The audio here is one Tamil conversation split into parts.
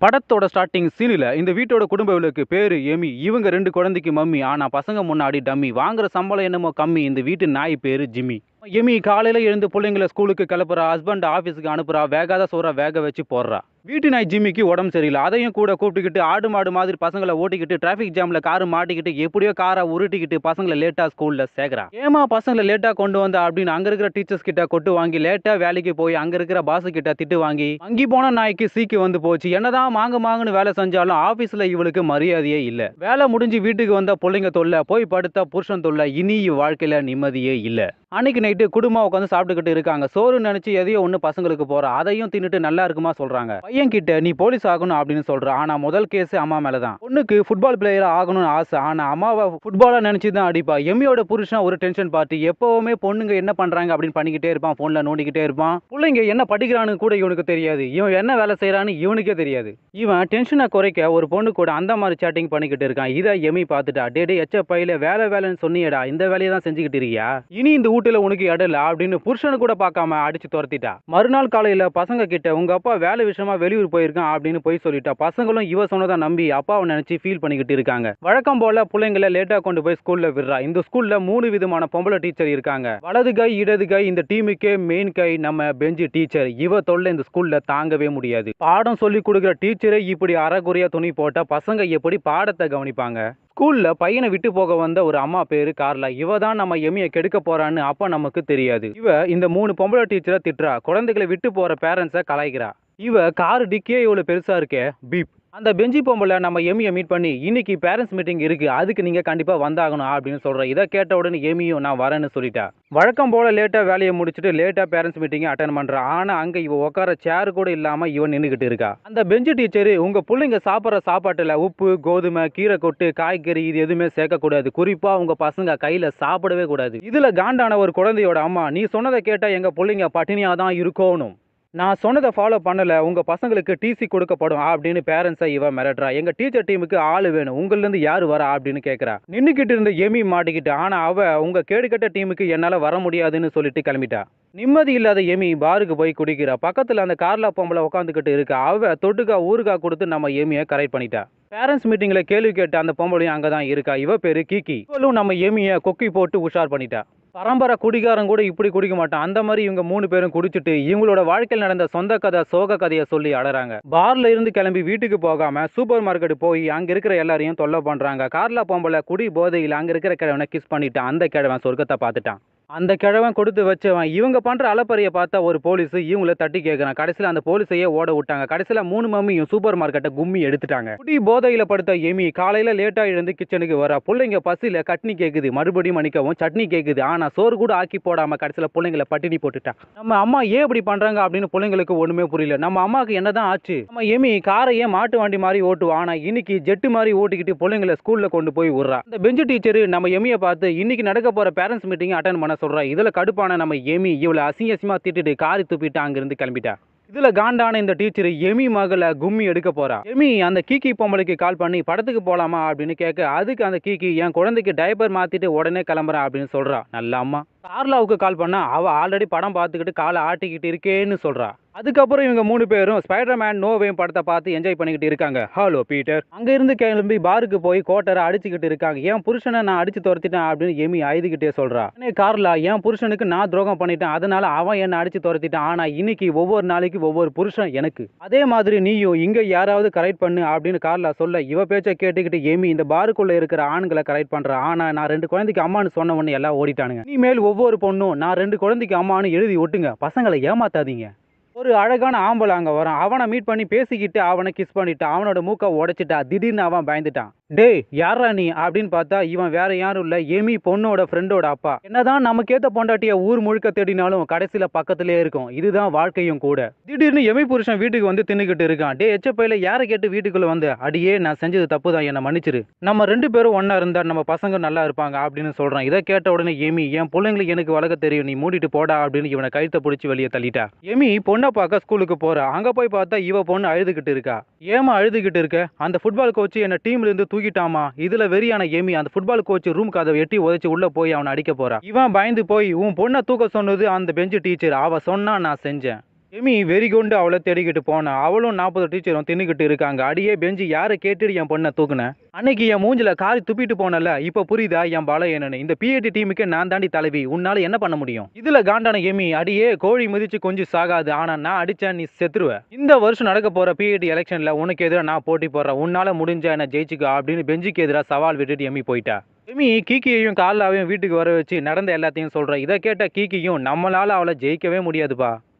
படத்தோட ஸ்டார்ட்டிங் சீனில் இந்த வீட்டோட குடும்ப விளக்கு பேரு எமி. இவங்க 2 குழந்தைக்கு மம்மி. ஆனா பசங்க முன்னாடி டம்மி. வாங்குற சம்பளம் என்னமோ கம்மி. இந்த வீட்டு நாய் பேரு ஜிம்மி. எமி காலையில எழுந்து பிள்ளைங்களை ஸ்கூலுக்கு கிளப்புறா. ஹஸ்பண்ட் ஆஃபீஸுக்கு அனுப்புறா. வேகாத சோறா வேக வச்சு போடுறா. வீட்டு நாய் ஜிம்மிக்கு உடம்பு சரியில்லை. அதையும் கூட கூப்பிட்டுக்கிட்டு ஆடு மாடு மாதிரி பசங்களை ஓட்டிக்கிட்டு டிராஃபிக் ஜாம்ல காரு மாட்டிக்கிட்டு எப்படியோ காரை உருட்டிக்கிட்டு பசங்களை லேட்டா ஸ்கூல்ல சேர்க்கிறா. ஏமா பசங்களை லேட்டா கொண்டு வந்தா அப்படின்னு அங்க இருக்கிற டீச்சர்ஸ் கிட்ட கொட்டு வாங்கி லேட்டா வேலைக்கு போய் அங்க இருக்கிற பாஸ் கிட்ட திட்டு வாங்கி அங்கி போன நாய்க்கு சீக்கு வந்து போச்சு. என்னதான் மாங்குன்னு வேலை செஞ்சாலும் ஆபீஸ்ல இவளுக்கு மரியாதையே இல்ல. வேலை முடிஞ்சு வீட்டுக்கு வந்த பிள்ளைங்க தொல்லை, போய் படுத்தா புருஷன் தொல்லை. இனி வாழ்க்கையில நிம்மதியே இல்ல. அன்னைக்கு நைட்டு குடும்பம் உட்காந்து சாப்பிட்டுக்கிட்டு இருக்காங்க. சோறு நினைச்சு எதையோ ஒண்ணு பசங்களுக்கு போறா. அதையும் தின்னுட்டு நல்லா இருக்குமா சொல்றாங்க. பையன் கிட்ட நீ போலீஸ் ஆகணும் அப்படின்னு சொல்ற. ஆனா முதல் கேஸ் அம்மா மேலதான். பொண்ணுக்கு ஃபுட்பால் பிளேயரா ஆகணும்னு ஆசை. ஆனா அம்மாவை ஃபுட்பாலா நினைச்சுதான் அடிப்பா. எம்மியோட புருஷன் ஒரு டென்ஷன் பார்ட்டி. எப்பவுமே பொண்ணுங்க என்ன பண்றாங்க அப்படின்னு பண்ணிக்கிட்டே இருப்பான். போன்ல நோண்டிக்கிட்டே இருப்பான். பிள்ளைங்க என்ன படிக்கிறான்னு கூட இவனுக்கு தெரியாது. இவன் என்ன வேலை செய்யறான்னு இவனுக்கே தெரியாது. இவன் டென்ஷனை குறைக்க ஒரு பொண்ணு கூட அந்த மாதிரி சேட்டிங் பண்ணிக்கிட்டு இருக்கான். இதை எமி பார்த்துட்டா. டே எச்ச பையில வேலைன்னு சொன்னியடா, இந்த வேலையை தான் செஞ்சுக்கிட்டு இருக்கியா? இனி இந்த வீட்டுல உனக்கு இடல அப்படின்னு புருஷனு கூட பார்க்காம அடிச்சு துரத்திட்டா. மறுநாள் காலையில பசங்க கிட்ட உங்க அப்பா வேலை விஷயமா வெளியூர் போயிருக்கான் அப்படின்னு போய் சொல்லிட்டா. பசங்களும் இவ சொன்னதை நம்பி அப்பாவை நினைச்சு ஃபீல் பண்ணிக்கிட்டு இருக்காங்க. வழக்கம் போல பிள்ளைங்களை லேட்டா கொண்டு போய் ஸ்கூல்ல விடுறா. இந்த ஸ்கூல்ல 3 விதமான பொம்பளை டீச்சர் இருக்காங்க. வலது கை இடது கை. இந்த டீமுக்கே மெயின் கை நம்ம பெஞ்சு டீச்சர். இவ தொல்லை இந்த ஸ்கூல்ல தாங்கவே முடியாது. பாடம் சொல்லி கொடுக்குற டீச்சரே இப்படி அறகுறையா துணி போட்டா பசங்க எப்படி பாடத்தை கவனிப்பாங்க? ஸ்கூல்ல பையனை விட்டு போக வந்த ஒரு அம்மா பேரு கார்லா. இவ தான் நம்ம எமியை கெடுக்க போறான்னு அப்ப நமக்கு தெரியாது. இவ இந்த 3 பொம்பளை டீச்சரை திட்டுறா. குழந்தைகளை விட்டு போற பேரண்ட்ஸை கலாய்க்கிறா. இவ கார் டிக்கே இவ்வளவு பெருசா இருக்கே பீப். அந்த பெஞ்சி பொம்பளை நம்ம எமியை மீட் பண்ணி இன்னைக்கு பேரண்ட்ஸ் மீட்டிங் இருக்கு, அதுக்கு நீங்க கண்டிப்பா வந்தாகணும் அப்படின்னு சொல்ற. இதை கேட்ட உடனே எமியும் நான் வரேன்னு சொல்லிட்டா. வழக்கம் போல லேட்டா வேலையை முடிச்சுட்டு லேட்டா பேரண்ட்ஸ் மீட்டிங் அட்டன் பண்றா. ஆனா அங்க இவ உட்கார சேர் கூட இல்லாம இவன் நின்னுகிட்டு இருக்கா. அந்த பெஞ்சு டீச்சரு உங்க பிள்ளைங்க சாப்பிட்ற சாப்பாட்டுல உப்பு கோதுமை கீரை கொட்டு காய்கறி இது எதுவுமே சேர்க்க கூடாது. குறிப்பா உங்க பசங்க கையில சாப்பிடவே கூடாது. இதுல காண்டான ஒரு குழந்தையோட அம்மா, நீ சொன்னதை கேட்டா எங்க பிள்ளைங்க பட்டினியா தான் இருக்கணும். நான் சொன்னதை ஃபாலோ பண்ணல, உங்க பசங்களுக்கு டிசி கொடுக்கப்படும் அப்படின்னு பேரண்ட்ஸை இவ மிரட்டுறா. எங்க டீச்சர் டீமுக்கு ஆளு வேணும், உங்கள்ல இருந்து யாரு வரா அப்படின்னு கேட்கறா. நின்னுக்கிட்டு இருந்த எமி மாட்டிக்கிட்டு. ஆனா அவ உங்க கேடுகட்ட டீமுக்கு என்னால வர முடியாதுன்னு சொல்லிட்டு கிளம்பிட்டா. நிம்மதி இல்லாத எமி பாருக்கு போய் குடிக்கிறா. பக்கத்துல அந்த கார்லா பொம்பளை உட்காந்துக்கிட்டு இருக்கா. அவ தொட்டுக்கா ஊறுகாய் கொடுத்து நம்ம எமியை கரெக்ட் பண்ணிட்டா. பேரண்ட்ஸ் மீட்டிங்ல கேள்வி கேட்ட அந்த பொம்பளையும் அங்கதான் இருக்கா. இவ பேரு கிக்கி. இவளும் நம்ம எமியை கொக்கி போட்டு உஷார் பண்ணிட்டா. பரம்பரை குடிகாரன் கூட இப்படி குடிக்க மாட்டான். அந்த மாதிரி இவங்க 3 பேரும் குடிச்சிட்டு இவங்களோட வாழ்க்கையில் நடந்த சொந்த கதை சோக கதையை சொல்லி அடறாங்க. பார்ல இருந்து கிளம்பி வீட்டுக்கு போகாம சூப்பர் மார்க்கெட் போய் அங்க இருக்கிற எல்லாரையும் தொல்லை பண்றாங்க. கார்ல பொம்பளை குடி போதையில் அங்க இருக்கிற கிழவனை கிஸ் பண்ணிட்டான். அந்த கிழவன் சொர்க்கத்தை பார்த்துட்டான். அந்த கிழவன் கொடுத்து வச்சவன். இவங்க பண்ற அலப்பறையை பார்த்தா ஒரு போலீஸ் இவங்கள தட்டி கேட்கறான். கடைசியில் அந்த போலீஸையே ஓட விட்டாங்க. கடைசியில் 3 மம்மியும் சூப்பர் மார்க்கெட்டை கும்மி எடுத்துட்டாங்க. குடி போதையில படுத்த எமி காலையில லேட்டா எழுந்து கிச்சனுக்கு வர. பிள்ளைங்க பசியில கட்னி கேக்குது, மறுபடியும் மன்னிக்கவும் சட்னி கேக்குது. ஆனா சோறு கூட ஆக்கி போடாம கடைசியில் பிள்ளைங்களை பட்டினி போட்டுட்டான். நம்ம அம்மா ஏன் இப்படி பண்றாங்க அப்படின்னு பிள்ளைங்களுக்கு ஒண்ணுமே புரியல. நம்ம அம்மாவுக்கு என்னதான் ஆச்சு? நம்ம எமி காரையே மாட்டு வண்டி மாதிரி ஓட்டுவா. ஆனா இன்னைக்கு ஜெட்டு மாதிரி ஓட்டிக்கிட்டு பிள்ளைங்களை ஸ்கூல்ல கொண்டு போய் விடுறா. இந்த பெஞ்சு டீச்சர் நம்ம எமியை பார்த்து இன்னைக்கு நடக்க போற பேரண்ட்ஸ் மீட்டிங் அட்டன் பண்ண சொல்றா. இதுல கடுப்பான நம்ம எமி இவளை அசிங்கமா திட்டிட்டு காரி துப்பிட்டு அங்கிருந்து கிளம்பிட்டா. இதுல காண்டான இந்த டீச்சர் எமி மகளை கும்மி எடுக்க போறா. எமி அந்த கீக்கி பொம்பளைக்கு கால் பண்ணி படத்துக்கு போலாமா அப்படின்னு கேட்க, அதுக்கு அந்த கீக்கி என் குழந்தைக்கு டைப்பர் மாத்திட்டு உடனே கிளம்புறா அப்படின்னு சொல்றா. நல்ல அம்மா. கார்லாவுக்கு கால் பண்ணா அவ ஆல்ரெடி படம் பார்த்துக்கிட்டு காலை ஆட்டிக்கிட்டு இருக்கேன்னு சொல்றா. அதுக்கப்புறம் இவங்க 3 பேரும் ஸ்பைடர்மேன் நோ வே படத்தை பார்த்து என்ஜாய் பண்ணிக்கிட்டு இருக்காங்க. Hello Peter. அங்க இருந்து கிளம்பி பாருக்கு போய் கோட்டரை அடிச்சுக்கிட்டு இருக்காங்க. என் புருஷனை நான் அடிச்சு துரத்திட்டேன் அப்படின்னு எமி அழுதுகிட்டே சொல்றா. கார்லா என் புருஷனுக்கு நான் துரோகம் பண்ணிட்டேன், அதனால அவன் என்ன அடிச்சு துரத்திட்டான். ஆனா இன்னைக்கு ஒவ்வொரு நாளைக்கு ஒவ்வொரு புருஷன் எனக்கு. அதே மாதிரி நீயும் இங்க யாராவது கரெக்ட் பண்ணு அப்படின்னு கார்லா சொல்ல, இவ பேச்சை கேட்டுக்கிட்டு எமி இந்த பாருக்குள்ள இருக்கிற ஆண்களை கரெக்ட் பண்றா. ஆனா நான் 2 குழந்தைக்கு அம்மான்னு சொன்ன உடனே எல்லாம் ஓடிட்டானுங்க. இனிமேல் ஒவ்வொரு பொண்ணும் நான் 2 குழந்தைக்கு அம்மான்னு எழுதி ஒட்டுங்க, பசங்களை ஏமாத்தாதீங்க. ஒரு அழகான ஆம்பளை அங்க வரான். அவனை மீட் பண்ணி பேசிக்கிட்டு அவனை கிஸ் பண்ணிட்டான். அவனோட மூக்க உடைச்சிட்டா. திடீர்னு அவன் பயந்துட்டான். டேய் யாரா நீ அப்படின்னு பார்த்தா இவன் வேற யாரும் இல்ல, எமி பொண்ணோட ஃப்ரெண்டோட அப்பா. என்னதான் நமக்கேத்த பொண்டாட்டிய ஊர் முழுக்க தேடினாலும் கடைசியில பக்கத்திலே இருக்கும். இதுதான் வாழ்க்கையும் கூட. திடீர்னு எமி புருஷன் வீட்டுக்கு வந்து தின்னுக்கிட்டு இருக்கான். டே எச்சப்பையில யாரை கேட்டு வீட்டுக்குள்ள வந்து, அடியே நான் செஞ்சது தப்பு தான், என்ன மன்னிச்சிரு, நம்ம 2 பேரும் ஒன்னா இருந்தா நம்ம பசங்க நல்லா இருப்பாங்க அப்படின்னு சொல்றான். இதை கேட்ட உடனே எமி என் பிள்ளைங்களுக்கு எனக்கு வளர்க்க தெரியும், நீ மூடிட்டு போடா அப்படின்னு இவனை கழுத்தை பிடிச்சி வெளியே தள்ளிட்டா. எமி பொண்ணை பார்க்க ஸ்கூலுக்கு போறா. அங்க போய் பார்த்தா இவ பொண்ணு அழுதுகிட்டு இருக்கா. ஏமா அழுதுகிட்டு இருக்க? அந்த ஃபுட்பால் கோச் என்ன டீம்ல இருந்து தூக்கிட்டாமா. இதுல வெறியான எமி அந்த ஃபுட்பால் கோச் ரூம் கதவை எட்டி உதைச்சு உள்ள போய் அவனை அடிக்க போறா. இவன் பயந்து போய் உன் பொண்ணை தூக்க சொன்னது அந்த பெஞ்சு டீச்சர், அவ சொன்னா நான் செஞ்சேன். எமி வெறி கொண்டு அவளை தேடிக்கிட்டு போனா. அவளும் 40 டீச்சரும் தின்னுக்கிட்டு இருக்காங்க. அடியே பெஞ்சு யாரை கேட்டுட்டு என் பொண்ணை தூக்குன? அன்னைக்கு என் மூஞ்சில காரி துப்பிட்டு போனல, இப்ப புரியுதா என் பலம் என்னன்னு? இந்த பிஏடி டீமுக்கு நான் தாண்டி தலைவி, உன்னால என்ன பண்ண முடியும்? இதுல காண்டான எமி, அடியே கோழி மிதிச்சு கொஞ்சம் சாகாது, ஆனா நான் அடிச்சா நீ செத்துருவ. இந்த வருஷம் நடக்க போற பிஏடி எலெக்ஷன்ல உனக்கு எதிராக நான் போட்டி போடுறேன், உன்னால முடிஞ்சா என்ன ஜெயிச்சுக்கோ அப்படின்னு பெஞ்சுக்கு எதிராக சவால் விட்டுட்டு எமி போயிட்டா. எமி கீக்கியையும் கார்லாவையும் வீட்டுக்கு வர வச்சு நடந்த எல்லாத்தையும் சொல்ற. இதை கேட்ட கீக்கியும், நம்மளால அவளை ஜெயிக்கவே முடியாதுப்பா.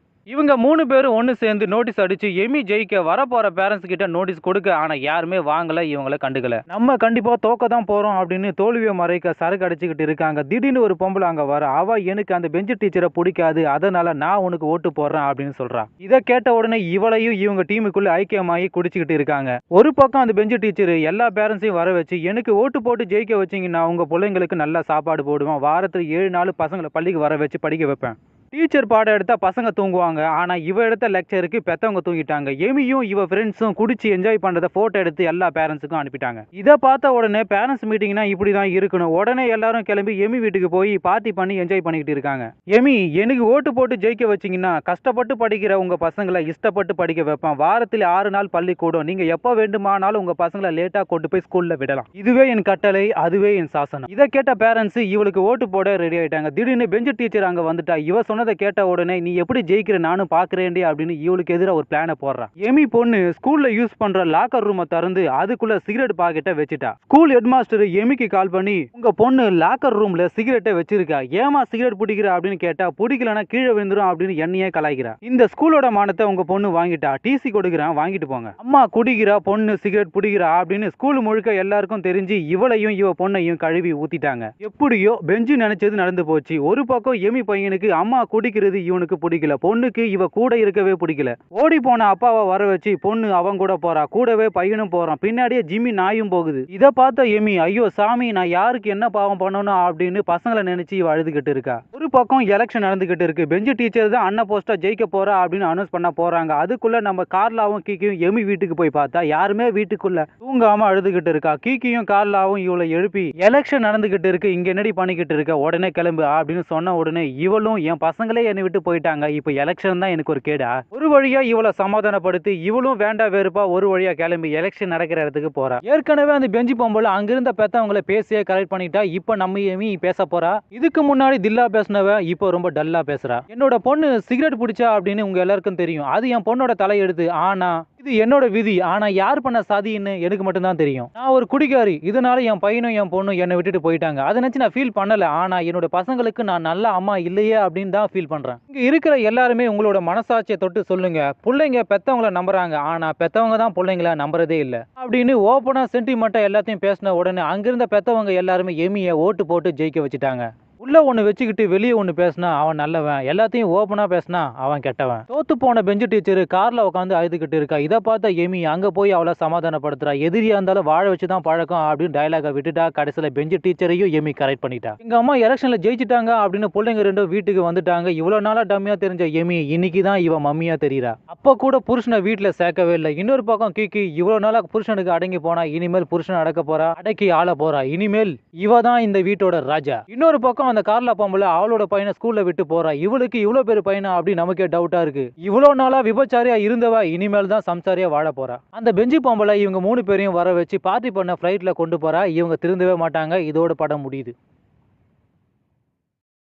இவங்க 3 பேரும் ஒன்று சேர்ந்து நோட்டீஸ் அடிச்சு எமி ஜெயிக்க வரப்போற பேரண்ட்ஸ் கிட்ட நோட்டீஸ் கொடுக்க, ஆனா யாருமே வாங்கல, இவங்களை கண்டுக்கல. நம்ம கண்டிப்பா தோக்க தான் போறோம் அப்படின்னு தோல்வியை மறைக்க சரக்கு அடிச்சுக்கிட்டு இருக்காங்க. திடீர்னு ஒரு பொம்பளை அங்க வர. அவ எனக்கு அந்த பெஞ்சு டீச்சரை பிடிக்காது, அதனால நான் உனக்கு ஓட்டு போடுறேன் அப்படின்னு சொல்றா. இதை கேட்ட உடனே இவளையும் இவங்க டீமுக்குள்ள ஐக்கியமாகி குடிச்சுக்கிட்டு இருக்காங்க. ஒரு பக்கம் அந்த பெஞ்சு டீச்சர் எல்லா பேரண்ட்ஸையும் வர வச்சு, எனக்கு ஓட்டு போட்டு ஜெயிக்க வச்சிங்கன்னா உங்க பிள்ளைங்களுக்கு நல்லா சாப்பாடு போடுவேன், வாரத்தில் 7 நாள் பசங்களை பள்ளிக்கு வர வச்சு படிக்க வைப்பேன். டீச்சர் பாடம் எடுத்தா பசங்க தூங்குவாங்க, ஆனா இவ எடுத்த லெக்சருக்கு பெத்தவங்க தூங்கிட்டாங்க. எமியும் இவ ஃப்ரெண்ட்ஸும் குடிச்சு என்ஜாய் பண்றத போட்டோ எடுத்து எல்லா பேரண்ட்ஸுக்கும் அனுப்பிட்டாங்க. இதை பார்த்த உடனே பேரண்ட்ஸ் மீட்டிங்னா இப்படிதான் இருக்கணும். உடனே எல்லாரும் கிளம்பி எமி வீட்டுக்கு போய் பார்ட்டி பண்ணி என்ஜாய் பண்ணிக்கிட்டு இருக்காங்க. எமி, எனக்கு ஓட்டு போட்டு ஜெயிக்க வச்சீங்கன்னா கஷ்டப்பட்டு படிக்கிற உங்க பசங்களை இஷ்டப்பட்டு படிக்க வைப்பேன், வாரத்தில் 6 நாள் பள்ளிக்கூடம், நீங்க எப்ப வேண்டுமானாலும் உங்க பசங்களை லேட்டா கொண்டு போய் ஸ்கூல்ல விடலாம், இதுவே என் கட்டளை, அதுவே என் சாசனம். இதை கேட்ட பேரண்ட்ஸ் இவளுக்கு ஓட்டு போட ரெடி ஆயிட்டாங்க. திடீர்னு பெஞ்சு டீச்சர் அங்க வந்துட்டா. இவ சொன்னதை கேட்ட உடனே, நீ எப்படி ஜெயிக்கிற நானும் பாக்குறேன்டி அப்படின்னு இவளுக்கு எதிராக ஒரு பிளானை போடுறா. எமி பொண்ணு ஸ்கூல்ல யூஸ் பண்ற லாக்கர் ரூமை திறந்து அதுக்குள்ள சிகரெட் பாக்கெட்டை வச்சுட்டா. ஸ்கூல் ஹெட் மாஸ்டர் எமிக்கு கால் பண்ணி, உங்க பொண்ணு லாக்கர் ரூம்ல சிகரெட்டை வச்சிருக்கா, ஏமா சிகரெட் பிடிக்கிற அப்படின்னு கேட்டா, பிடிக்கலன்னா கீழே விழுந்துரும் அப்படின்னு என்னையே கலாய்க்கிறா. இந்த ஸ்கூலோட மானத்தை உங்க பொண்ணு வாங்கிட்டா, டிசி கொடுக்குறான், வாங்கிட்டு போங்க. அம்மா குடிக்கிறா, பொண்ணு சிகரெட் பிடிக்கிறா அப்படின்னு ஸ்கூல் முழுக்க எல்லாருக்கும் தெரிஞ்சு இவளையும் இவ பொண்ணையும் கழுவி ஊத்திட்டாங்க. எப்படியோ பெஞ்சு நினைச்சது நடந்து போச்சு. ஒரு பக்கம் எமி பையனுக்கு அம்மா குடிக்கிறது இவனுக்கு பிடிக்கல, பொண்ணுக்கு இவ கூட இருக்கவே பிடிக்கல. ஓடி போன அப்பாவை வர வச்சு பொண்ணு அவன் கூட போறா, கூடவே பையனும் போறான், பின்னாடியே ஜிம்மி நாயும் போகுது. இதை பார்த்த எமி, ஐயோ சாமி, நான் யாருக்கு என்ன பாவம் பண்ணணும் அப்படின்னு பசங்களை நினைச்சு இவ அழுதுகிட்டு இருக்கா. ஒரு பக்கம் எலெக்ஷன் நடந்துகிட்டு இருக்கு. பெஞ்சு டீச்சர் தான் அண்ணா போஸ்டா ஜெயிக்க போறா அப்படின்னு அனௌன்ஸ் பண்ண போறாங்க. அதுக்குள்ள நம்ம கார்லாவும் கீக்கியும் எமி வீட்டுக்கு போய் பார்த்தா யாருமே வீட்டுக்குள்ள தூங்காம அழுதுகிட்டு இருக்கா. கீக்கியும் கார்லாவும் இவளை எழுப்பி, எலெக்ஷன் நடந்துகிட்டு இருக்கு, இங்க என்னடி பண்ணிக்கிட்டு இருக்க, உடனே கிளம்பு அப்படின்னு சொன்ன உடனே இவளும், என் பசங்களே என்னை விட்டு போயிட்டாங்க, இப்ப எலெக்ஷன் தான் எனக்கு ஒரு கேடா. ஒரு வழியா இவளை சமாதானப்படுத்தி இவளும் வேண்டா வெறுப்பா ஒரு வழியா கிளம்பி எலெக்ஷன் நடக்கிற இடத்துக்கு போறா. ஏற்கனவே அந்த பெஞ்சு பொம்பளை அங்கிருந்த பெத்தவங்களை பேசியே கரெக்ட் பண்ணிட்டா. இப்ப நம்ம எமி பேச போறா. இதுக்கு முன்னாடி தில்லா பேசினவ இப்போ ரொம்ப டல்லா பேசுறா. என்னோட பொண்ணு சிகரெட் பிடிச்சா அப்படின்னு உங்க எல்லாருக்கும் தெரியும், அது என் பொண்ணோட தலையெடுத்து, ஆனா இது என்னோட விதி, ஆனா யார் பண்ண சதின்னு எனக்கு மட்டும் தான் தெரியும். நான் ஒரு குடிகாரி, இதனால என் பையனும் என் பொண்ணும் என்னை விட்டுட்டு போயிட்டாங்க, அதை நினைச்சு நான் ஃபீல் பண்ணல, ஆனா என்னோட பசங்களுக்கு நான் நல்ல அம்மா இல்லையே அப்படின்னு தான் ஃபீல் பண்றேன். இங்க இருக்கிற எல்லாருமே உங்களோட மனசாட்சியை தொட்டு சொல்லுங்க, பிள்ளைங்க பெத்தவங்களை நம்புறாங்க, ஆனா பெத்தவங்க தான் பிள்ளைங்களை நம்புறதே இல்லை அப்படின்னு ஓப்பனா சென்டிமெண்டா எல்லாத்தையும் பேசின உடனே அங்கிருந்த பெத்தவங்க எல்லாருமே எமியை ஓட்டு போட்டு ஜெயிக்க வச்சுட்டாங்க. உள்ள ஒன்று வச்சுக்கிட்டு வெளியே ஒன்று பேசினா அவன் நல்லவன், எல்லாத்தையும் ஓப்பனாக பேசினா அவன் கெட்டவன். தோத்து போன பெஞ்சு டீச்சர் காரில் உட்காந்து அழுதுகிட்டு இருக்கா. இதை பார்த்த எமி அங்கே போய் அவளை சமாதானப்படுத்துறா. எதிரியா இருந்தாலும் வாழ வச்சு தான் பழக்கம் அப்படின்னு டைலாக விட்டுட்டா. கடைசியில் பெஞ்சு டீச்சரையும் எமி கரெக்ட் பண்ணிட்டா. எங்க அம்மா எலெக்ஷனில் ஜெயிச்சிட்டாங்க அப்படின்னு பிள்ளைங்க ரெண்டும் வீட்டுக்கு வந்துட்டாங்க. இவ்வளோ நாளாக டம்மியாக தெரிஞ்ச எமி இன்னைக்கு தான் இவன் மம்மியா தெரியுறா. அப்போ கூட புருஷனை வீட்டில் சேர்க்கவே இல்லை. இன்னொரு பக்கம் கீக்கி இவ்வளோ நாளாக புருஷனுக்கு அடங்கி போனா, இனிமேல் புருஷன் அடக்க போறா, அடக்கி ஆள போறா, இனிமேல் இவ தான் இந்த வீட்டோட ராஜா. இன்னொரு பக்கம் அந்த கார்ல பொம்பளை அவளோட பையனை ஸ்கூல்ல விட்டு போறா. இவளுக்கு இவ்வளவு பேர் பையனா அப்படி நமக்கே டவுட்டா இருக்கு. இவ்வளவு நாளா விபச்சாரியா இருந்தவ இனிமேல் தான் சம்சாரியா வாழ போறா. அந்த பெஞ்சு பொம்பளை இவங்க 3 பேரையும் வர வச்சு பார்ட்டி பண்ண ஃபிளைட்ல கொண்டு போறா. இவங்க திருந்தவே மாட்டாங்க. இதோட படம் முடியுது.